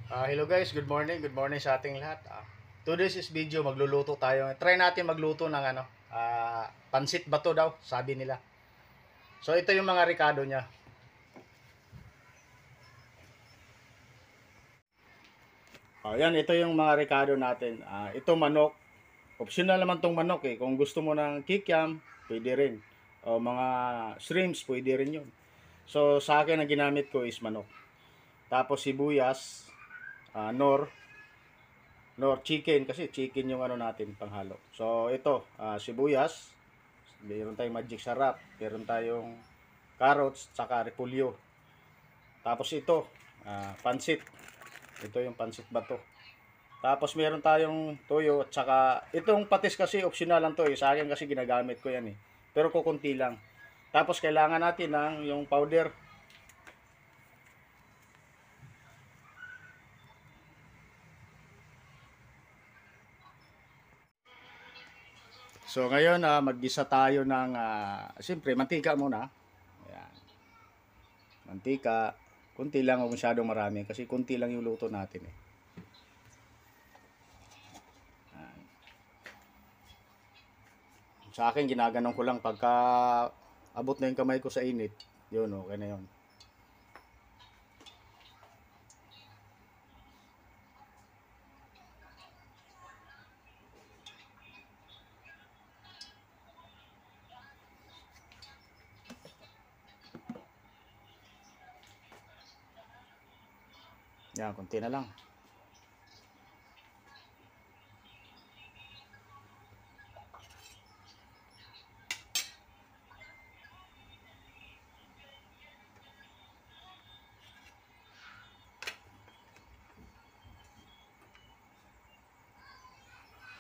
Hello guys, good morning sa ating lahat. Today's video, magluluto tayo. Try natin magluto ng pansit bato daw, sabi nila. So ito yung mga rekado niya. Yan, ito yung mga rekado natin. Ito manok. Optional naman tong manok eh. Kung gusto mo ng kikiam, pwede rin. O mga shrimps, pwede rin yun. So sa akin ang ginamit ko is manok. Tapos sibuyas, nor chicken kasi chicken yung ano natin panghalo. So ito, sibuyas, meron tayong magic sarap, meron tayong carrots, tsaka repolyo. Tapos ito, pansit. Ito yung pansit bato. Tapos meron tayong toyo at saka itong patis kasi optional lang to eh. Sa akin kasi ginagamit ko yan eh. Pero kukunti lang. Tapos kailangan natin ng yung powder. So ngayon maggisa tayo ng siyempre mantika muna. Ayan. Mantika, kunti lang, huwag masyadong marami kasi kunti lang yung luto natin eh. Sa akin ginaganon ko lang pagka abot na yung kamay ko sa init. Yun, okay na yun. Yan, konti na lang.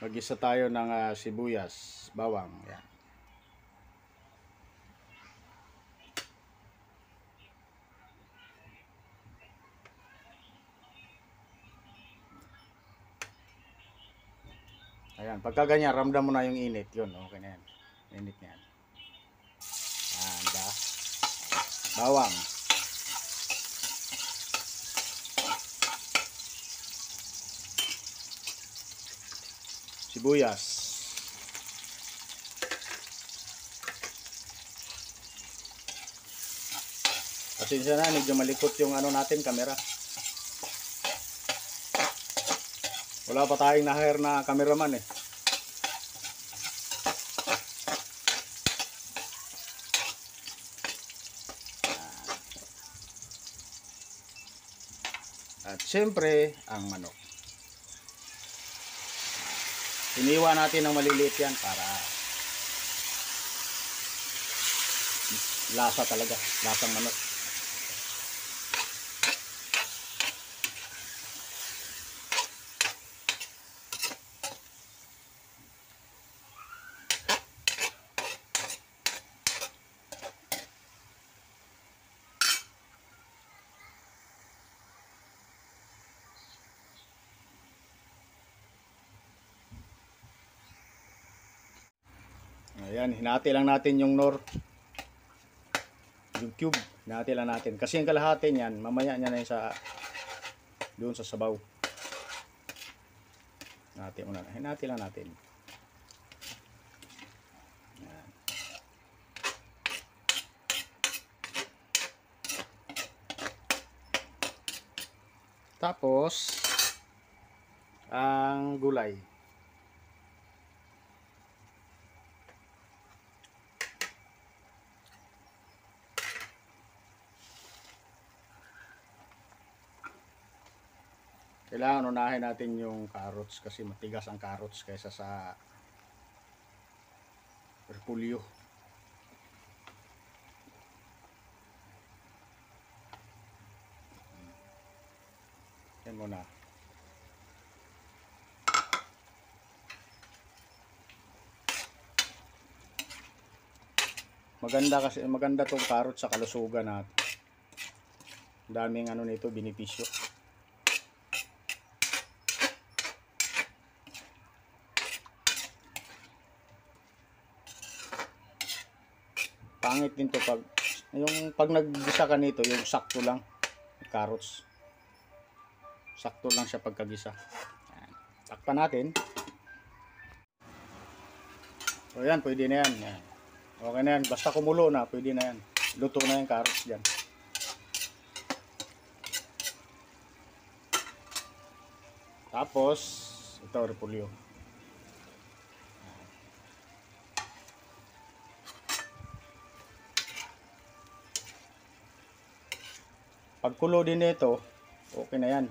Mag-isa tayo ng sibuyas, bawang. Yan. Ayan, pagka ganyan, ramdam mo na yung init. Yun, okay na yan. Init na yan. Ayan, bawang. Sibuyas. Pasensya na, medyo malikot yung ano natin, camera. Wala pa tayong na-hire na cameraman eh. At siyempre, ang manok. Iniwan natin ng maliliit yan para lasa talaga, lasang manok. Ayan, hinati lang natin yung yung cube. Hinati lang natin. Kasi yung kalahati niyan, mamaya niya na yung doon sa sabaw. Hinati lang natin. Ayan. Tapos, ang gulay. Kailangan unahin natin yung carrots kasi matigas ang carrots kaysa sa repolyo. Yan muna. Maganda tong carrots sa kalusugan natin. Daming ano nito, benepisyo. Pangit din to pag naggisa ka nito, yung sakto lang carrots. sakto lang siya pagkagisa. Yan. Takpan natin. So yan, pwede na yan. Yan. Okay na yan, basta kumulo na, pwede na yan. Luto na yung carrots dyan. Tapos ito, repolyo. Pagkulo din nito, okay na yan.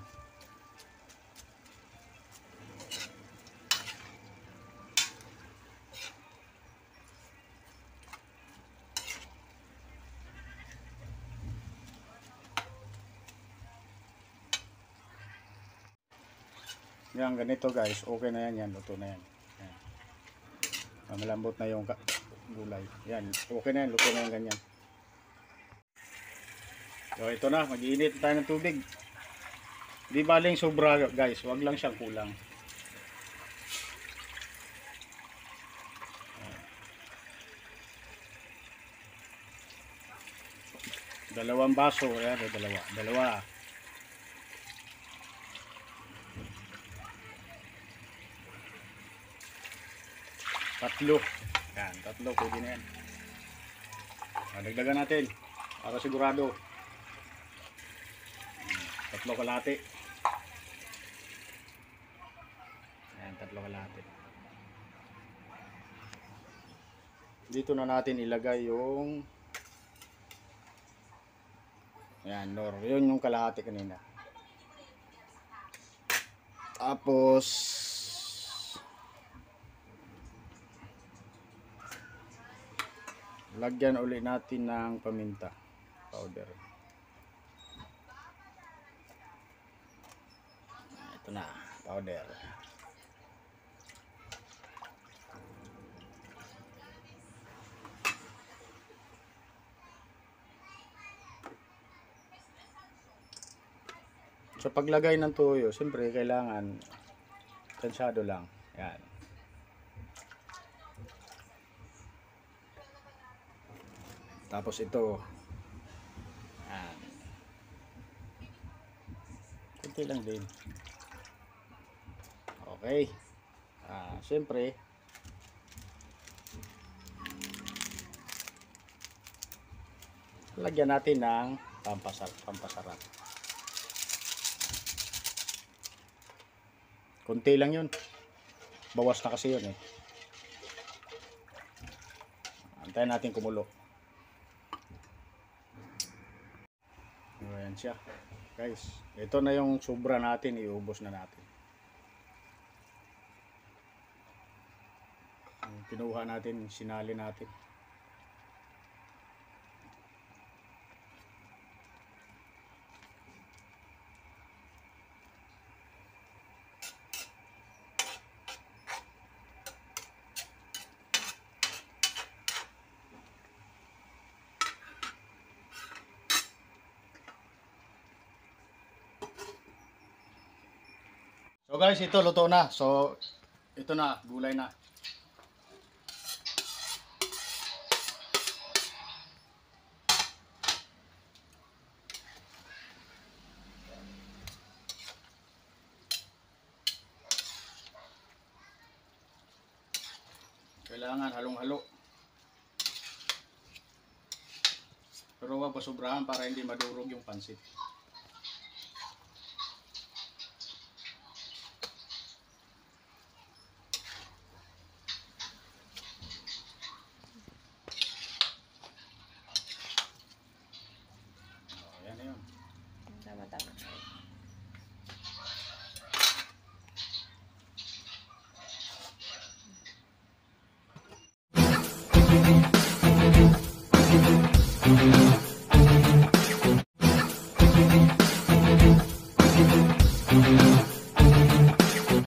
Yan, ganito guys, okay na yan, yan, luto na yan. Yan. Malambot na yung gulay. Yan, okay na yan, luto na yan ganyan. So ito na, mag-iinit tayo ng tubig. Di baling sobra guys, wag lang siyang kulang. Dalawang baso, yan, dalawa. Tatlo. Yan, tatlo, pwede na yan. Dagdagan natin para sigurado. Tatlo kalahati. Yan, tatlo kalahati. Dito na natin ilagay yung yan, nor. Yun yung kalahati kanina. Tapos lagyan ulit natin ng paminta powder. Ito na, powder. So paglagay ng tuyo, siyempre kailangan tansado lang. Yan. Tapos ito. Yan. Kunti lang din. Okay. Siyempre lagyan natin ng pampasarap. Kunti lang yun. Bawas na kasi yun eh. Antayin natin kumulo. Ayan siya. Guys, ito na yung sobra natin. Iubos na natin. Pinuha natin, sinali natin. So guys, ito luto na. So ito na, gulay na. Kailangan halong-halo. Pero huwag pasobrahan para hindi madurog yung pansit. Ayan na yun. Tama-tama. Thank you.